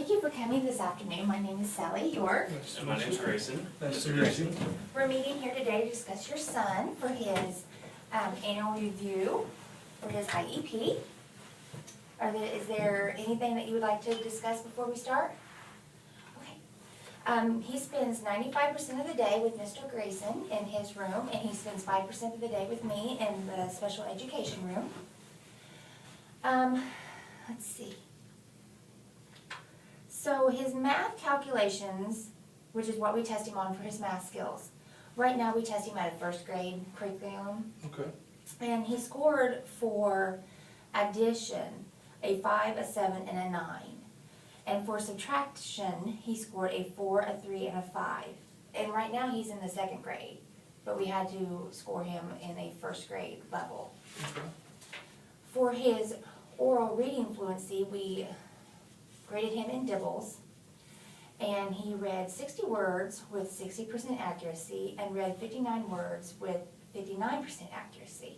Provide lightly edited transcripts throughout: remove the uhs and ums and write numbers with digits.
Thank you for coming this afternoon. My name is Sally York. And my name is Grayson. Mr. Grayson. We're meeting here today to discuss your son for his annual review for his IEP. Is there anything that you would like to discuss before we start? Okay. He spends 95% of the day with Mr. Grayson in his room, and he spends 5% of the day with me in the special education room. Let's see. So his math calculations, which is what we test him on for his math skills. Right now we test him at a first grade curriculum. Okay. And he scored for addition a 5, a 7, and a 9. And for subtraction, he scored a 4, a 3, and a 5. And right now he's in the 2nd grade, but we had to score him in a first grade level. Okay. For his oral reading fluency, we graded him in dibbles, and he read 60 words with 60% accuracy and read 59 words with 59% accuracy.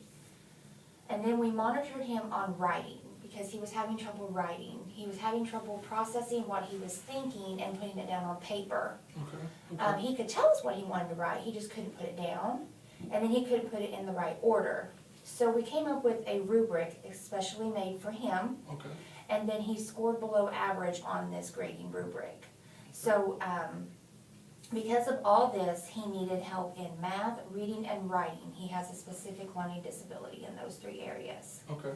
And then we monitored him on writing because he was having trouble writing. He was having trouble processing what he was thinking and putting it down on paper. Okay. He could tell us what he wanted to write, he just couldn't put it down, and then he couldn't put it in the right order. So we came up with a rubric especially made for him. Okay. And then he scored below average on this grading rubric. So because of all this, he needed help in math, reading, and writing. He has a specific learning disability in those 3 areas. Okay.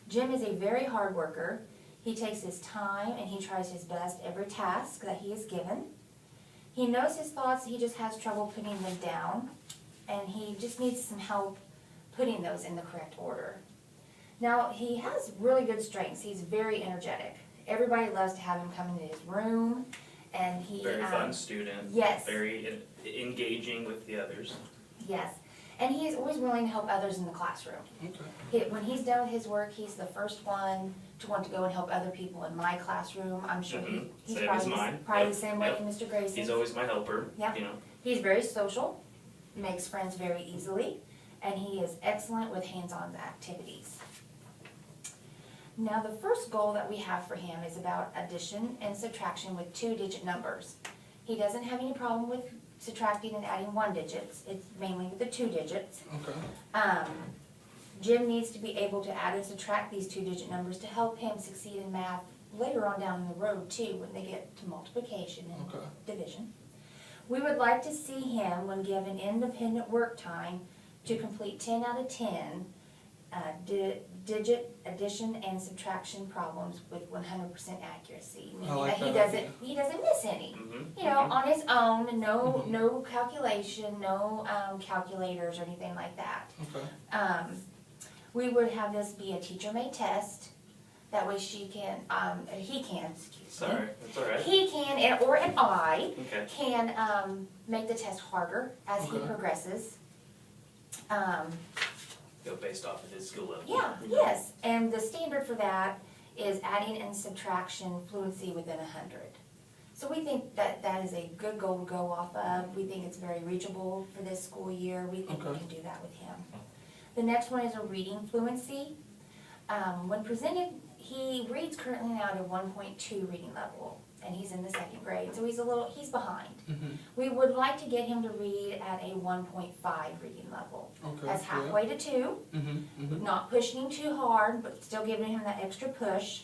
Jim is a very hard worker. He takes his time and he tries his best every task that he is given. He knows his thoughts, he just has trouble putting them down, and he just needs some help putting those in the correct order. Now, he has really good strengths. He's very energetic. Everybody loves to have him come into his room, and he... Very fun student. Yes. Very engaging with the others. Yes. And he is always willing to help others in the classroom. Okay. When he's done with his work, he's the first one to want to go and help other people in my classroom. I'm sure he's probably the same way in Mr. Grayson. He's always my helper. Yeah. You know. He's very social, makes friends very easily, and he is excellent with hands-on activities. Now, the first goal that we have for him is about addition and subtraction with 2-digit numbers. He doesn't have any problem with subtracting and adding 1 digits. It's mainly with the 2 digits. Okay. Jim needs to be able to add and subtract these 2-digit numbers to help him succeed in math later on down the road, too, when they get to multiplication and division. We would like to see him, when given independent work time, to complete 10 out of 10 digit addition and subtraction problems with 100% accuracy, meaning that he doesn't miss any. You know, on his own, no calculation, no calculators or anything like that. Okay. We would have this be a teacher-made test. That way she can, he can, Sorry, that's all right. He can, or an I can make the test harder as he progresses. Go based off of his skill level. Yeah, yes, and the standard for that is adding and subtraction fluency within 100. So we think that that is a good goal to go off of. We think it's very reachable for this school year. We think we can do that with him. The next one is a reading fluency. When presented, he reads currently now at a 1.2 reading level, and he's in the 2nd grade, so he's behind. We would like to get him to read at a 1.5 reading level. That's halfway to 2. Not pushing him too hard, but still giving him that extra push.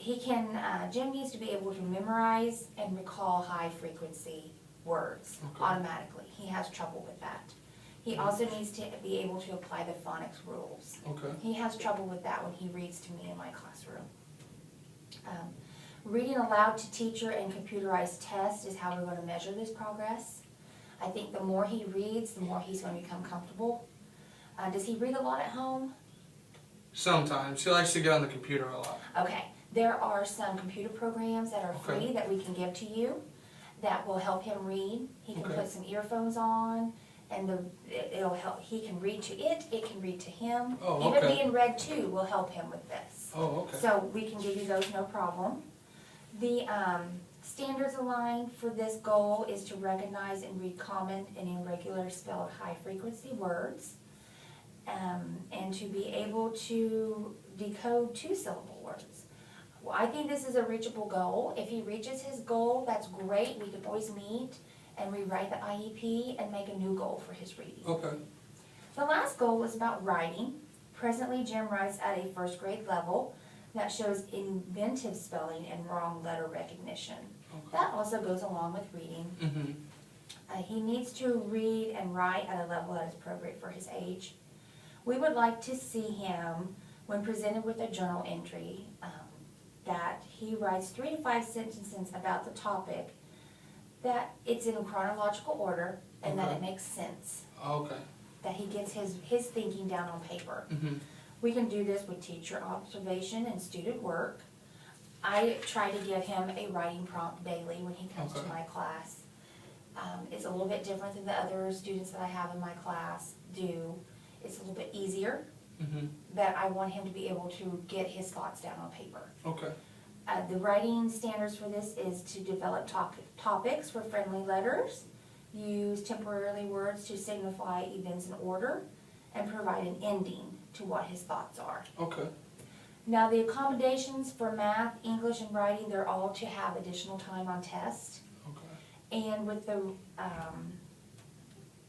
Jim needs to be able to memorize and recall high frequency words automatically. He has trouble with that. He also needs to be able to apply the phonics rules. He has trouble with that when he reads to me in my classroom. Reading aloud to teacher and computerized tests is how we're going to measure this progress. I think the more he reads, the more he's going to become comfortable. Does he read a lot at home? Sometimes. He likes to get on the computer a lot. Okay. There are some computer programs that are free that we can give to you that will help him read. He can put some earphones on, and it'll help. He can read to it, it can read to him. Even being read to will help him with this. So we can give you those, no problem. The standards aligned for this goal is to recognize and read common and irregular spelled high-frequency words, and to be able to decode 2-syllable words. Well, I think this is a reachable goal. If he reaches his goal, that's great. We could always meet and rewrite the IEP and make a new goal for his reading. Okay. The last goal is about writing. Presently, Jim writes at a first grade level that shows inventive spelling and wrong letter recognition. Okay. That also goes along with reading. Mm-hmm. He needs to read and write at a level that is appropriate for his age. We would like to see him, when presented with a journal entry, that he writes 3 to 5 sentences about the topic, that it's in chronological order, and that it makes sense. Okay. That he gets his thinking down on paper. Mm-hmm. We can do this with teacher observation and student work. I try to give him a writing prompt daily when he comes to my class. It's a little bit different than the other students that I have in my class do. It's a little bit easier, but I want him to be able to get his thoughts down on paper. Okay. The writing standards for this is to develop topics for friendly letters, use temporary words to signify events in order, and provide an ending to what his thoughts are. Okay. Now, the accommodations for math, English, and writing, they're all to have additional time on test. Okay. And with the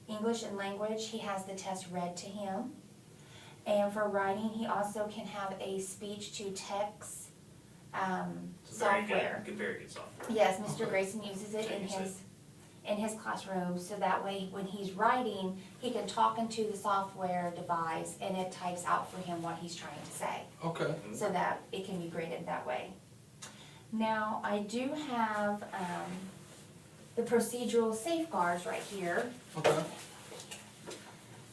English and language, he has the test read to him. And for writing, he also can have a speech-to-text software. Very good software. Yes, Mr. Okay. Grayson uses it in his classroom, so that way when he's writing, he can talk into the software device and it types out for him what he's trying to say, Okay. so that it can be graded that way. Now, I do have the procedural safeguards right here Okay.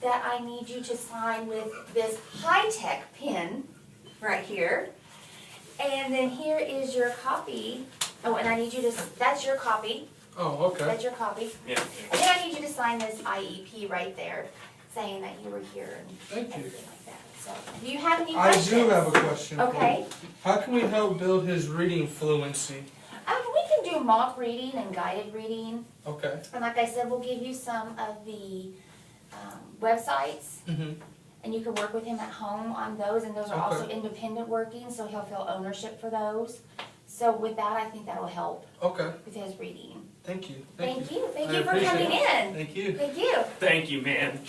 that I need you to sign with this high-tech pen right here. And then here is your copy. Oh, and I need you to, that's your copy. Oh, okay. That's your copy. Yeah. And then I need you to sign this IEP right there, saying that you were here and Thank you. everything like that. So, do you have any I questions? do have a question. for you. Okay. How can we help build his reading fluency? We can do mock reading and guided reading. Okay. And like I said, we'll give you some of the websites, Mm-hmm. and you can work with him at home on those, and those are also Okay. independent working, so he'll feel ownership for those. So with that, I think that'll help Okay. with his reading. Thank you. Thank you. Thank I you for appreciate coming it. in. Thank you. Thank you. Thank you, man.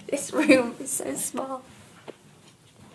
This room is so small.